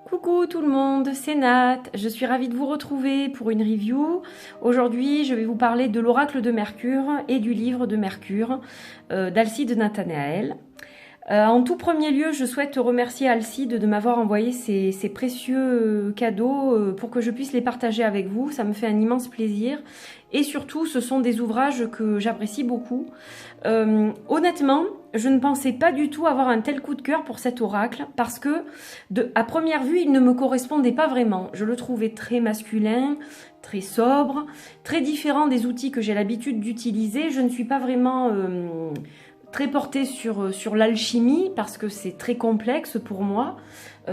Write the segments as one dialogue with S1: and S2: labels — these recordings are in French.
S1: Coucou tout le monde, c'est Nat, je suis ravie de vous retrouver pour une review. Aujourd'hui, je vais vous parler de l'oracle de Mercure et du livre de Mercure d'Alcide Nathanaël. En tout premier lieu, je souhaite remercier Alcide de m'avoir envoyé ces précieux cadeaux pour que je puisse les partager avec vous. Ça me fait un immense plaisir. Et surtout, ce sont des ouvrages que j'apprécie beaucoup. Honnêtement, je ne pensais pas du tout avoir un tel coup de cœur pour cet oracle parce que, à première vue, il ne me correspondait pas vraiment. Je le trouvais très masculin, très sobre, très différent des outils que j'ai l'habitude d'utiliser. Je ne suis pas vraiment très portée sur l'alchimie parce que c'est très complexe pour moi.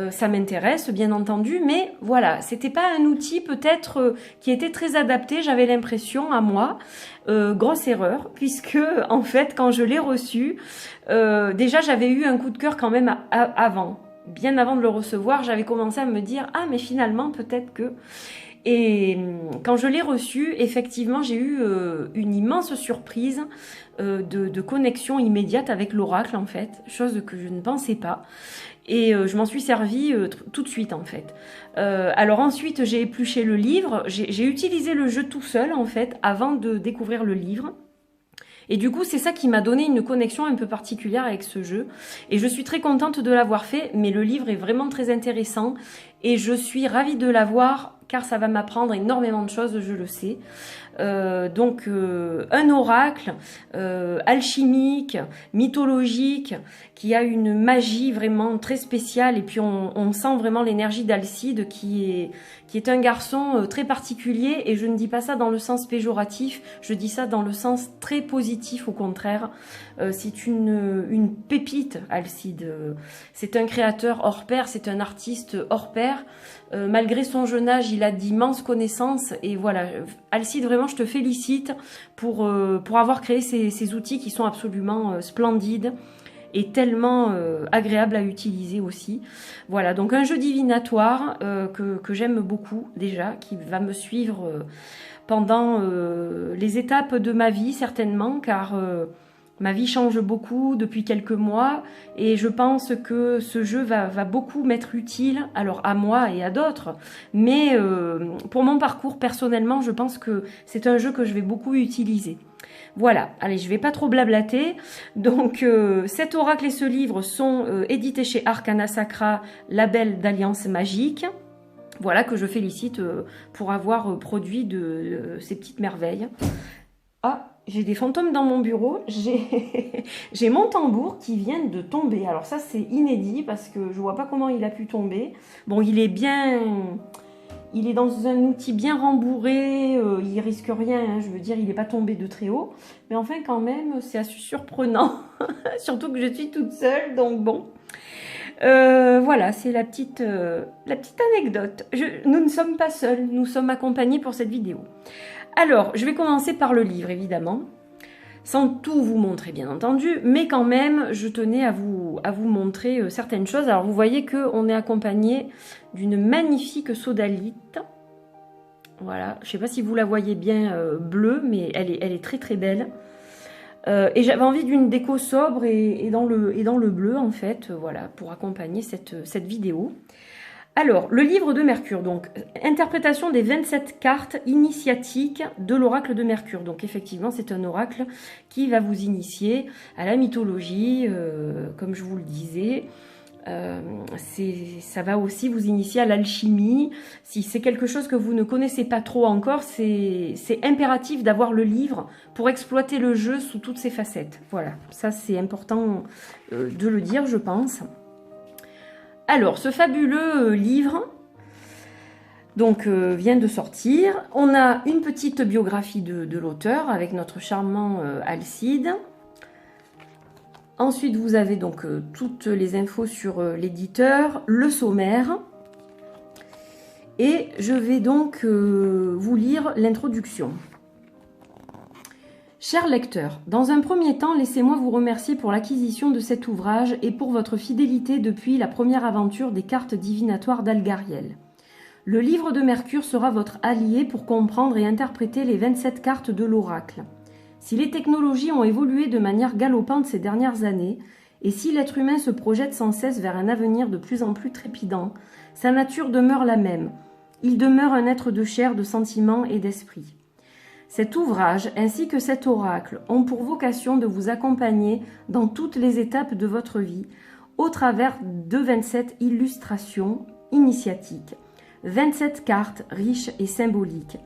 S1: Ça m'intéresse bien entendu, mais voilà, c'était pas un outil peut-être qui était très adapté, j'avais l'impression à moi. Grosse erreur, puisque en fait quand je l'ai reçu, déjà j'avais eu un coup de cœur quand même avant. Bien avant de le recevoir, j'avais commencé à me dire « Ah mais finalement peut-être que… » Et quand je l'ai reçu, effectivement, j'ai eu une immense surprise de connexion immédiate avec l'oracle, en fait, chose que je ne pensais pas. Et je m'en suis servie tout de suite, en fait. Alors ensuite, j'ai épluché le livre, j'ai utilisé le jeu tout seul, en fait, avant de découvrir le livre. Et du coup, c'est ça qui m'a donné une connexion un peu particulière avec ce jeu. Et je suis très contente de l'avoir fait, mais le livre est vraiment très intéressant. Et je suis ravie de l'avoir, car ça va m'apprendre énormément de choses, je le sais. Donc un oracle alchimique, mythologique, qui a une magie vraiment très spéciale, et puis on sent vraiment l'énergie d'Alcide qui est un garçon très particulier, et je ne dis pas ça dans le sens péjoratif, je dis ça dans le sens très positif, au contraire. C'est une pépite, Alcide. C'est un créateur hors pair, c'est un artiste hors pair. Malgré son jeune âge, il a d'immenses connaissances, et voilà, Alcide, vraiment, je te félicite pour avoir créé ces outils qui sont absolument splendides et tellement agréables à utiliser aussi. Voilà, donc un jeu divinatoire que j'aime beaucoup déjà, qui va me suivre pendant les étapes de ma vie, certainement, car ma vie change beaucoup depuis quelques mois, et je pense que ce jeu va beaucoup m'être utile, alors à moi et à d'autres, mais pour mon parcours personnellement, je pense que c'est un jeu que je vais beaucoup utiliser. Voilà, allez, je vais pas trop blablater. Donc cet oracle et ce livre sont édités chez Arcana Sacra, label d'Alliance Magique. Voilà, que je félicite pour avoir produit ces petites merveilles. Ah, j'ai des fantômes dans mon bureau, j'ai mon tambour qui vient de tomber. Alors ça, c'est inédit parce que je vois pas comment il a pu tomber. Bon, il est dans un outil bien rembourré, il risque rien, hein, je veux dire, il n'est pas tombé de très haut. Mais enfin, quand même, c'est assez surprenant, surtout que je suis toute seule, donc bon. Voilà, c'est la petite anecdote. Nous ne sommes pas seuls, nous sommes accompagnés pour cette vidéo. Alors, je vais commencer par le livre, évidemment, sans tout vous montrer, bien entendu, mais quand même, je tenais à vous montrer certaines choses. Alors, vous voyez qu'on est accompagné d'une magnifique sodalite. Voilà, je ne sais pas si vous la voyez bien bleue, mais elle est très très belle. Et j'avais envie d'une déco sobre et dans le bleu, en fait, voilà, pour accompagner cette vidéo. Alors, le livre de Mercure, donc, interprétation des 27 cartes initiatiques de l'oracle de Mercure. Donc, effectivement, c'est un oracle qui va vous initier à la mythologie, comme je vous le disais. Ça va aussi vous initier à l'alchimie. Si c'est quelque chose que vous ne connaissez pas trop encore, c'est impératif d'avoir le livre pour exploiter le jeu sous toutes ses facettes. Voilà, ça c'est important de le dire, je pense. Alors, ce fabuleux livre donc, vient de sortir. On a une petite biographie de l'auteur avec notre charmant Alcide. Ensuite, vous avez donc toutes les infos sur l'éditeur, le sommaire. Et je vais donc vous lire l'introduction. Chers lecteurs, dans un premier temps, laissez-moi vous remercier pour l'acquisition de cet ouvrage et pour votre fidélité depuis la première aventure des cartes divinatoires d'Algariel. Le livre de Mercure sera votre allié pour comprendre et interpréter les 27 cartes de l'oracle. Si les technologies ont évolué de manière galopante ces dernières années, Et si l'être humain se projette sans cesse vers un avenir de plus en plus trépidant, sa nature demeure la même. Il demeure un être de chair, de sentiments et d'esprit. Cet ouvrage ainsi que cet oracle ont pour vocation de vous accompagner dans toutes les étapes de votre vie au travers de 27 illustrations initiatiques, 27 cartes riches et symboliques.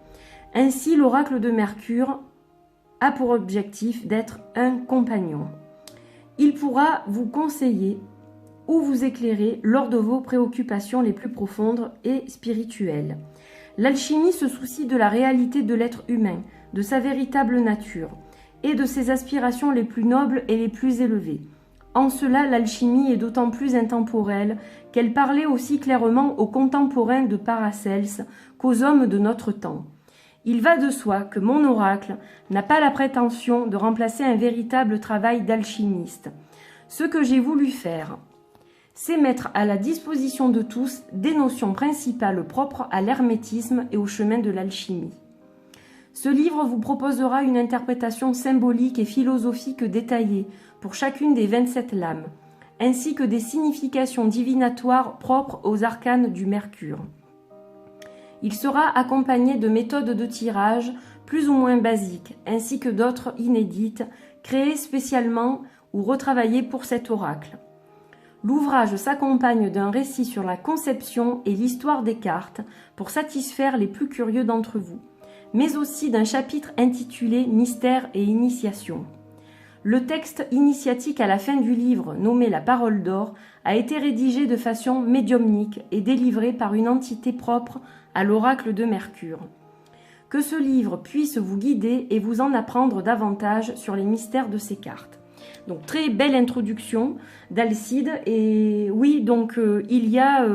S1: Ainsi, l'oracle de Mercure a pour objectif d'être un compagnon. Il pourra vous conseiller ou vous éclairer lors de vos préoccupations les plus profondes et spirituelles. L'alchimie se soucie de la réalité de l'être humain, de sa véritable nature et de ses aspirations les plus nobles et les plus élevées. En cela, l'alchimie est d'autant plus intemporelle qu'elle parlait aussi clairement aux contemporains de Paracelse qu'aux hommes de notre temps. Il va de soi que mon oracle n'a pas la prétention de remplacer un véritable travail d'alchimiste. Ce que j'ai voulu faire, c'est mettre à la disposition de tous des notions principales propres à l'hermétisme et au chemin de l'alchimie. Ce livre vous proposera une interprétation symbolique et philosophique détaillée pour chacune des 27 lames, ainsi que des significations divinatoires propres aux arcanes du Mercure. Il sera accompagné de méthodes de tirage plus ou moins basiques, ainsi que d'autres inédites, créées spécialement ou retravaillées pour cet oracle. L'ouvrage s'accompagne d'un récit sur la conception et l'histoire des cartes pour satisfaire les plus curieux d'entre vous, mais aussi d'un chapitre intitulé « Mystère et initiation ». Le texte initiatique à la fin du livre, nommé la Parole d'or, a été rédigé de façon médiumnique et délivré par une entité propre à l'oracle de Mercure. Que ce livre puisse vous guider et vous en apprendre davantage sur les mystères de ces cartes. Donc très belle introduction d'Alcide, et oui, donc il y a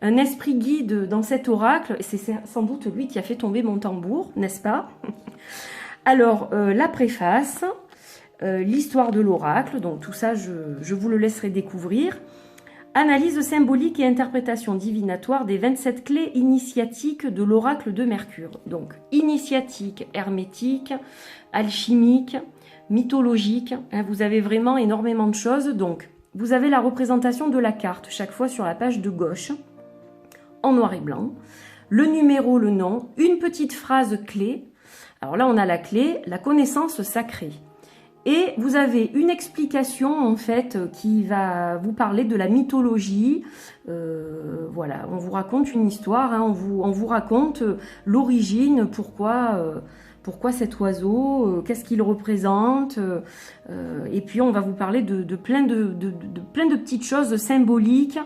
S1: un esprit guide dans cet oracle, et c'est sans doute lui qui a fait tomber mon tambour, n'est-ce pas? Alors la préface, l'histoire de l'oracle, donc tout ça je vous le laisserai découvrir. Analyse symbolique et interprétation divinatoire des 27 clés initiatiques de l'oracle de Mercure. Donc initiatique, hermétique, alchimique, mythologique, hein, vous avez vraiment énormément de choses. Donc vous avez la représentation de la carte chaque fois sur la page de gauche, en noir et blanc, le numéro, le nom, une petite phrase clé. Alors là on a la clé, la connaissance sacrée. Et vous avez une explication en fait qui va vous parler de la mythologie. Voilà, on vous raconte une histoire, hein, on vous raconte l'origine, pourquoi cet oiseau, qu'est-ce qu'il représente. Et puis on va vous parler de plein de petites choses symboliques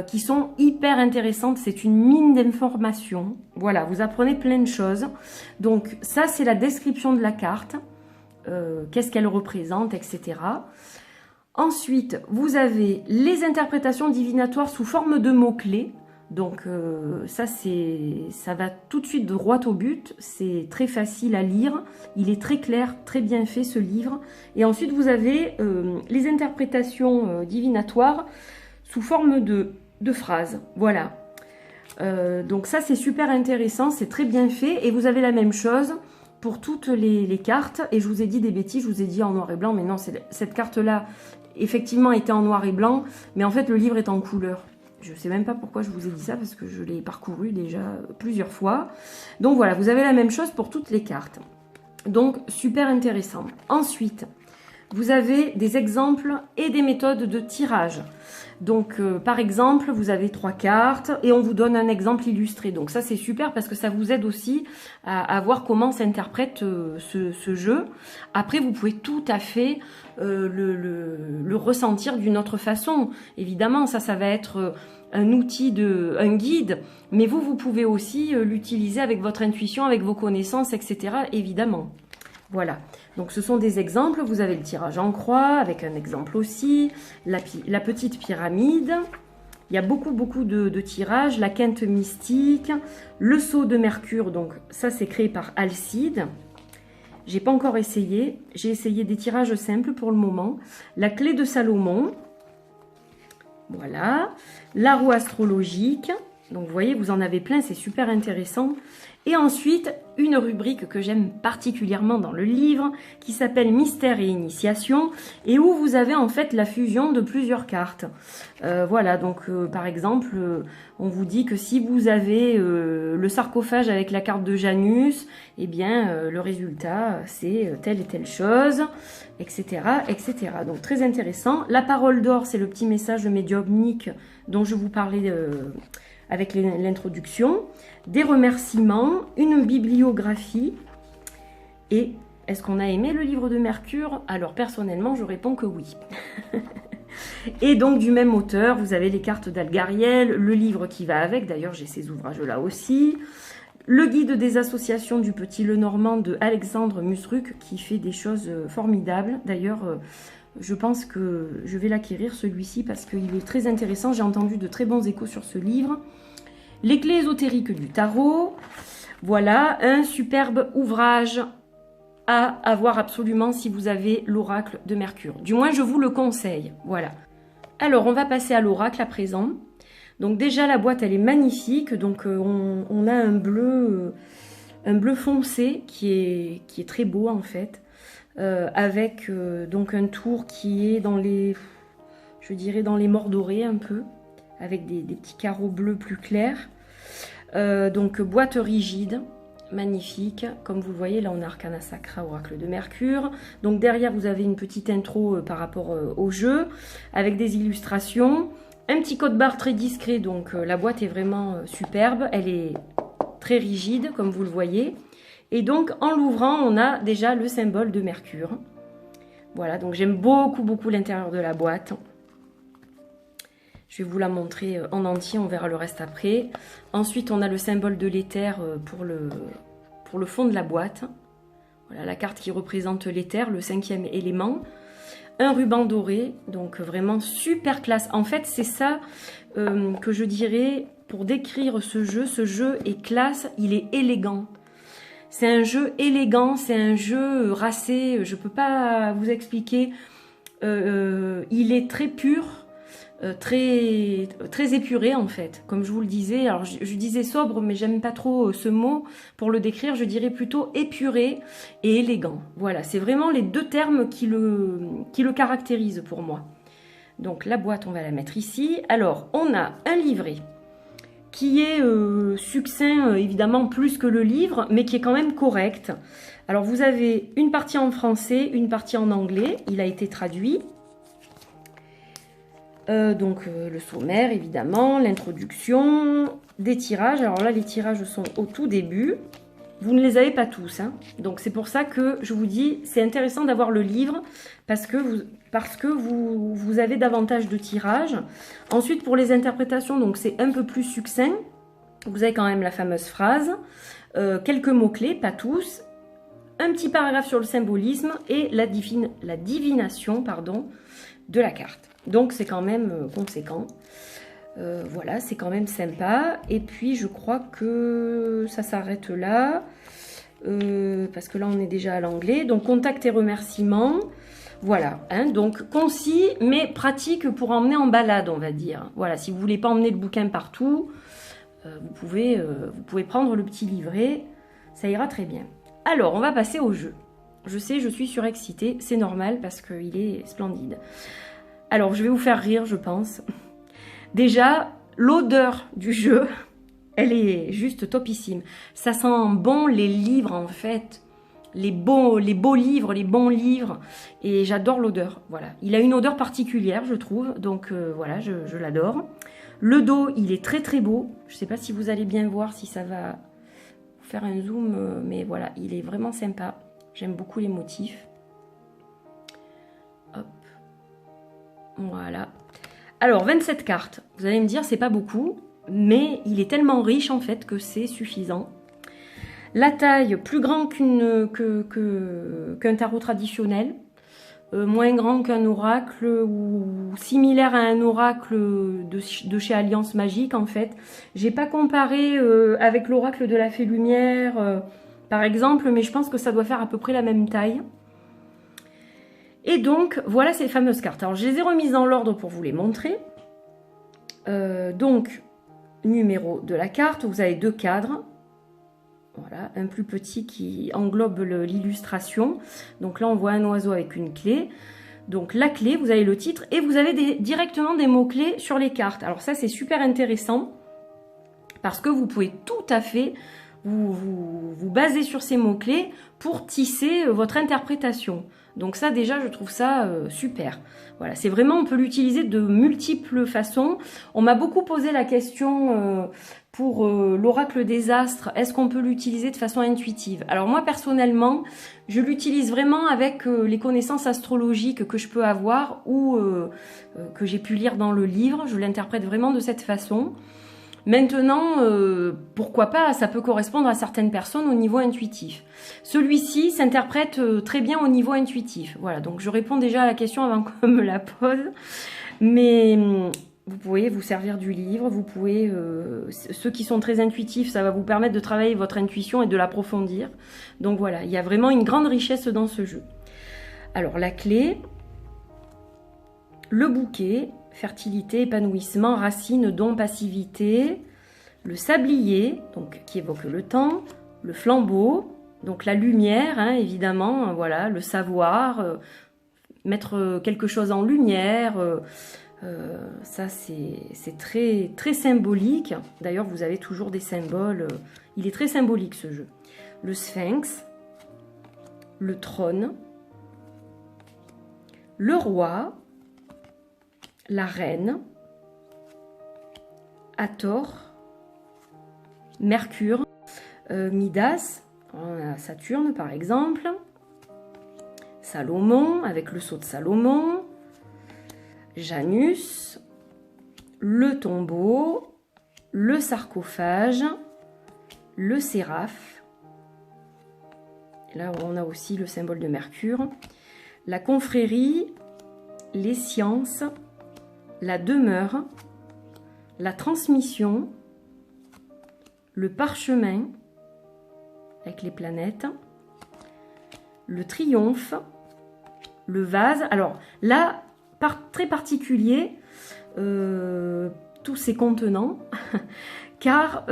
S1: qui sont hyper intéressantes. C'est une mine d'informations. Voilà, vous apprenez plein de choses. Donc ça c'est la description de la carte. Qu'est-ce qu'elle représente, etc. Ensuite, vous avez les interprétations divinatoires sous forme de mots-clés. Donc ça va tout de suite droit au but. C'est très facile à lire. Il est très clair, très bien fait ce livre. Et ensuite, vous avez les interprétations divinatoires sous forme de phrases. Voilà. Donc ça, c'est super intéressant. C'est très bien fait. Et vous avez la même chose pour toutes les cartes, et je vous ai dit des bêtises, je vous ai dit en noir et blanc, mais non, cette carte-là, effectivement, était en noir et blanc, mais en fait, le livre est en couleur. Je ne sais même pas pourquoi je vous ai dit ça, parce que je l'ai parcouru déjà plusieurs fois. Donc voilà, vous avez la même chose pour toutes les cartes. Donc, super intéressant. Ensuite, vous avez des exemples et des méthodes de tirage. Donc, par exemple, vous avez 3 cartes et on vous donne un exemple illustré. Donc ça, c'est super parce que ça vous aide aussi à voir comment s'interprète ce jeu. Après, vous pouvez tout à fait le ressentir d'une autre façon. Évidemment, ça va être un outil, un guide, mais vous pouvez aussi l'utiliser avec votre intuition, avec vos connaissances, etc. Évidemment. Voilà, donc ce sont des exemples. Vous avez le tirage en croix, avec un exemple aussi, la petite pyramide. Il y a beaucoup de tirages, la quinte mystique, le sceau de Mercure, donc ça c'est créé par Alcide. J'ai pas encore essayé, j'ai essayé des tirages simples pour le moment. La clé de Salomon, voilà, la roue astrologique. Donc vous voyez, vous en avez plein, c'est super intéressant. Et ensuite, une rubrique que j'aime particulièrement dans le livre, qui s'appelle Mystère et Initiation, et où vous avez en fait la fusion de plusieurs cartes. Voilà, donc par exemple, on vous dit que si vous avez le sarcophage avec la carte de Janus, eh bien le résultat c'est telle et telle chose, etc., etc. Donc très intéressant. La parole d'or, c'est le petit message médiumnique dont je vous parlais avec l'introduction, des remerciements, une bibliographie. Et est-ce qu'on a aimé le livre de Mercure? Alors personnellement, je réponds que oui. Et donc du même auteur, vous avez les cartes d'Algariel, le livre qui va avec, d'ailleurs j'ai ces ouvrages-là aussi, le guide des associations du Petit Lenormand de Alexandre Musruc, qui fait des choses formidables. D'ailleurs, je pense que je vais l'acquérir celui-ci parce qu'il est très intéressant, j'ai entendu de très bons échos sur ce livre. Les clés ésotériques du tarot, voilà un superbe ouvrage à avoir absolument si vous avez l'oracle de Mercure. Du moins, je vous le conseille, voilà. Alors, on va passer à l'oracle à présent. Donc déjà, la boîte, elle est magnifique. Donc, on a un bleu foncé qui est très beau en fait, avec donc un tour qui est dans les, je dirais dans les mordorés un peu, avec des petits carreaux bleus plus clairs. Donc boîte rigide, magnifique, comme vous le voyez là on a Arcana Sacra, oracle de Mercure. Donc derrière vous avez une petite intro par rapport au jeu, avec des illustrations, un petit code barre très discret. Donc la boîte est vraiment superbe, elle est très rigide comme vous le voyez. Et donc en l'ouvrant on a déjà le symbole de Mercure. Voilà, donc j'aime beaucoup l'intérieur de la boîte. Je vais vous la montrer en entier, on verra le reste après. Ensuite, on a le symbole de l'éther pour le fond de la boîte. Voilà la carte qui représente l'éther, le 5e élément. Un ruban doré, donc vraiment super classe. En fait, c'est ça que je dirais pour décrire ce jeu est classe, il est élégant. C'est un jeu élégant, c'est un jeu racé, je ne peux pas vous expliquer. Il est très pur. Très épuré en fait, comme je vous le disais. Alors je disais sobre, mais j'aime pas trop ce mot pour le décrire. Je dirais plutôt épuré et élégant. Voilà, c'est vraiment les deux termes qui le caractérisent pour moi. Donc la boîte, on va la mettre ici. Alors on a un livret qui est succinct, évidemment plus que le livre, mais qui est quand même correct. Alors vous avez une partie en français, une partie en anglais. Il a été traduit. Donc le sommaire évidemment, l'introduction, des tirages. Alors là les tirages sont au tout début, vous ne les avez pas tous, hein. Donc c'est pour ça que je vous dis c'est intéressant d'avoir le livre parce que vous avez davantage de tirages. Ensuite pour les interprétations, donc c'est un peu plus succinct, vous avez quand même la fameuse phrase, quelques mots-clés, pas tous, un petit paragraphe sur le symbolisme et la divination pardon, de la carte. Donc c'est quand même conséquent. Voilà, c'est quand même sympa. Et puis je crois que ça s'arrête là. Parce que là on est déjà à l'anglais. Donc contact et remerciements. Voilà, hein, donc concis mais pratique pour emmener en balade, on va dire. Voilà, si vous voulez pas emmener le bouquin partout, vous pouvez prendre le petit livret. Ça ira très bien. Alors, on va passer au jeu. Je sais, je suis surexcitée. C'est normal parce qu'il est splendide. Alors, je vais vous faire rire, je pense. Déjà, l'odeur du jeu, elle est juste topissime. Ça sent bon les livres, en fait. Les beaux livres, les bons livres. Et j'adore l'odeur. Voilà. Il a une odeur particulière, je trouve. Donc, voilà, je l'adore. Le dos, il est très, très beau. Je ne sais pas si vous allez bien voir, si ça va vous faire un zoom. Mais voilà, il est vraiment sympa. J'aime beaucoup les motifs. Hop. Voilà. Alors, 27 cartes. Vous allez me dire, c'est pas beaucoup, mais il est tellement riche en fait que c'est suffisant. La taille, plus grand qu'un tarot traditionnel, moins grand qu'un oracle ou similaire à un oracle de chez Alliance Magique en fait. J'ai pas comparé avec l'oracle de la Fée Lumière par exemple, mais je pense que ça doit faire à peu près la même taille. Et donc, voilà ces fameuses cartes. Alors, je les ai remises dans l'ordre pour vous les montrer. Donc, numéro de la carte, vous avez deux cadres. Voilà, un plus petit qui englobe l'illustration. Donc là, on voit un oiseau avec une clé. Donc la clé, vous avez le titre et vous avez directement des mots-clés sur les cartes. Alors ça, c'est super intéressant parce que vous pouvez tout à fait vous baser sur ces mots-clés pour tisser votre interprétation. Donc ça, déjà, je trouve ça super. Voilà, c'est vraiment, on peut l'utiliser de multiples façons. On m'a beaucoup posé la question pour l'oracle des astres, est-ce qu'on peut l'utiliser de façon intuitive? Alors moi, personnellement, je l'utilise vraiment avec les connaissances astrologiques que je peux avoir ou que j'ai pu lire dans le livre. Je l'interprète vraiment de cette façon. Maintenant, pourquoi pas, ça peut correspondre à certaines personnes au niveau intuitif. Celui-ci s'interprète très bien au niveau intuitif. Voilà, donc je réponds déjà à la question avant qu'on me la pose. Mais vous pouvez vous servir du livre, vous pouvez, ceux qui sont très intuitifs, ça va vous permettre de travailler votre intuition et de l'approfondir. Donc voilà, il y a vraiment une grande richesse dans ce jeu. Alors la clé, le bouquet, fertilité, épanouissement, racine, don, passivité, le sablier, donc qui évoque le temps, le flambeau, donc la lumière, hein, évidemment, voilà, le savoir, mettre quelque chose en lumière, ça c'est très, très symbolique. D'ailleurs, vous avez toujours des symboles, il est très symbolique ce jeu. Le sphinx, le trône, le roi, la reine, Hathor, Mercure, Midas, Saturne par exemple, Salomon avec le sceau de Salomon, Janus, le tombeau, le sarcophage, le séraphe. Là on a aussi le symbole de Mercure, la confrérie, les sciences, la demeure, la transmission, le parchemin avec les planètes, le triomphe, le vase. Alors là, très particulier, tous ces contenants, car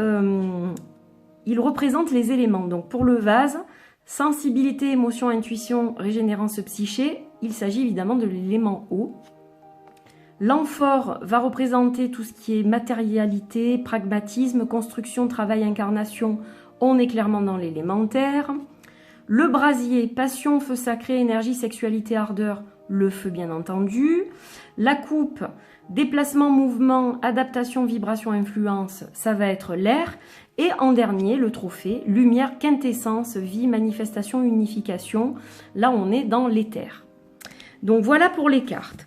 S1: ils représentent les éléments. Donc pour le vase, sensibilité, émotion, intuition, régénérance psyché, il s'agit évidemment de l'élément eau. L'amphore va représenter tout ce qui est matérialité, pragmatisme, construction, travail, incarnation. On est clairement dans l'élémentaire. Le brasier, passion, feu sacré, énergie, sexualité, ardeur, le feu bien entendu. La coupe, déplacement, mouvement, adaptation, vibration, influence, ça va être l'air. Et en dernier, le trophée, lumière, quintessence, vie, manifestation, unification. Là, on est dans l'éther. Donc voilà pour les cartes.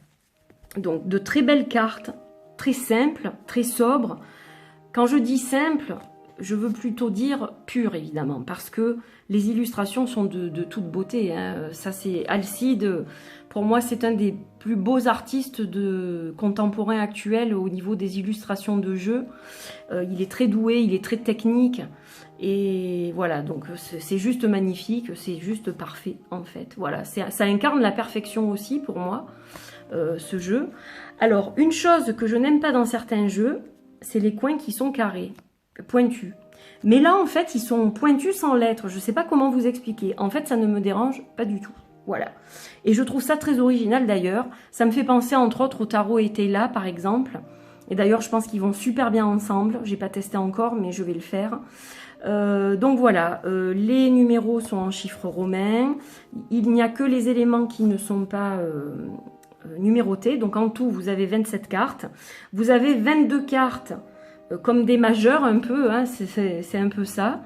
S1: Donc de très belles cartes, très simples, très sobres. Quand je dis simple, je veux plutôt dire pure évidemment, parce que les illustrations sont de toute beauté. Hein. Ça c'est Alcide, pour moi c'est un des plus beaux artistes contemporains actuels au niveau des illustrations de jeux. Il est très doué, il est très technique. Et voilà, donc c'est juste magnifique, c'est juste parfait en fait. Voilà, ça incarne la perfection aussi pour moi. Ce jeu. Alors, une chose que je n'aime pas dans certains jeux, c'est les coins qui sont carrés, pointus. Mais là, en fait, ils sont pointus sans lettres. Je ne sais pas comment vous expliquer. En fait, ça ne me dérange pas du tout. Voilà. Et je trouve ça très original d'ailleurs. Ça me fait penser entre autres au tarot et Teyla, par exemple. Et d'ailleurs, je pense qu'ils vont super bien ensemble. J'ai pas testé encore, mais je vais le faire. Donc voilà, les numéros sont en chiffres romains. Il n'y a que les éléments qui ne sont pas numérotés. Donc en tout, vous avez 27 cartes. Vous avez 22 cartes comme des majeurs un peu, hein, c'est un peu ça.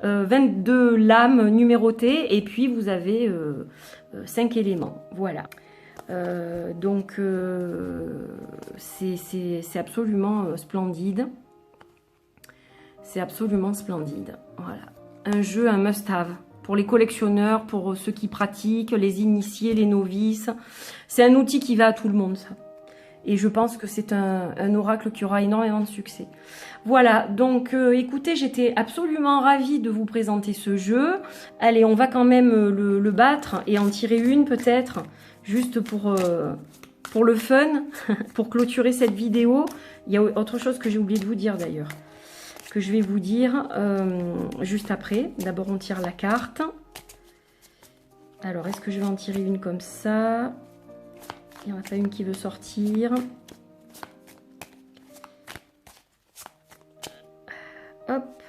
S1: 22 lames numérotées et puis vous avez 5 éléments. Voilà. Donc c'est absolument splendide. C'est absolument splendide. Voilà. Un jeu, un must-have. Pour les collectionneurs, pour ceux qui pratiquent, les initiés, les novices. C'est un outil qui va à tout le monde, ça. Et je pense que c'est un oracle qui aura énormément de succès. Voilà, donc écoutez, j'étais absolument ravie de vous présenter ce jeu. Allez, on va quand même le battre et en tirer une peut-être, juste pour le fun, pour clôturer cette vidéo. Il y a autre chose que j'ai oublié de vous dire d'ailleurs, que je vais vous dire juste après. D'abord, on tire la carte. Alors, est-ce que je vais en tirer une comme ça? Il n'y en a pas une qui veut sortir. Hop.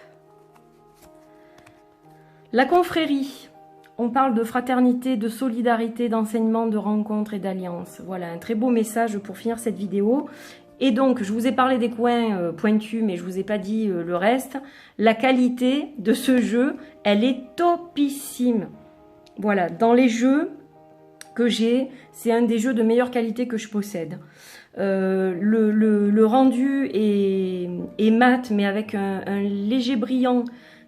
S1: La confrérie. On parle de fraternité, de solidarité, d'enseignement, de rencontre et d'alliance. Voilà, un très beau message pour finir cette vidéo. Et donc, je vous ai parlé des coins pointus, mais je vous ai pas dit le reste. La qualité de ce jeu, elle est topissime. Voilà, dans les jeux que j'ai, c'est un des jeux de meilleure qualité que je possède. Le rendu est mat, mais avec un léger brillant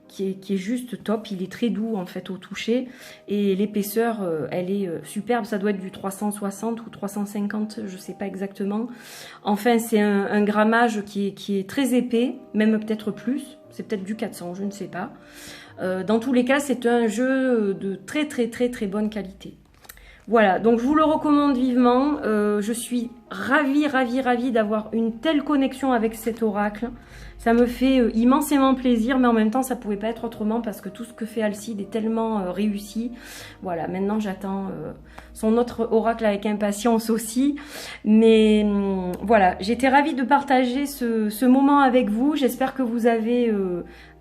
S1: qui est juste top. Il est très doux en fait au toucher. Et l'épaisseur, elle est superbe. Ça doit être du 360 ou 350, je sais pas exactement. Enfin, c'est un grammage qui est très épais, même peut-être plus. C'est peut-être du 400, je ne sais pas. Dans tous les cas, c'est un jeu de très bonne qualité. Voilà, donc je vous le recommande vivement. Je suis ravie d'avoir une telle connexion avec cet oracle. Ça me fait immensément plaisir, mais en même temps, ça pouvait pas être autrement parce que tout ce que fait Alcide est tellement réussi. Voilà, maintenant j'attends son autre oracle avec impatience aussi. Mais voilà, j'étais ravie de partager ce moment avec vous. J'espère que vous avez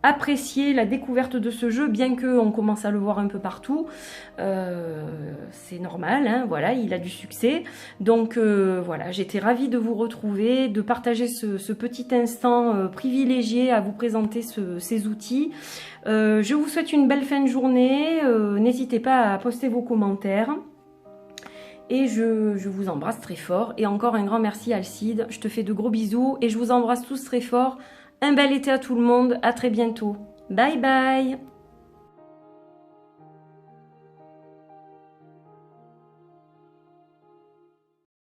S1: apprécié la découverte de ce jeu, bien qu'on commence à le voir un peu partout. C'est normal, hein, voilà, il a du succès. Donc voilà, j'étais ravie de vous retrouver, de partager ce petit instant privilégié à vous présenter ces outils. Je vous souhaite une belle fin de journée. N'hésitez pas à poster vos commentaires. Et je vous embrasse très fort. Et encore un grand merci Alcide. Je te fais de gros bisous et je vous embrasse tous très fort. Un bel été à tout le monde. À très bientôt. Bye bye.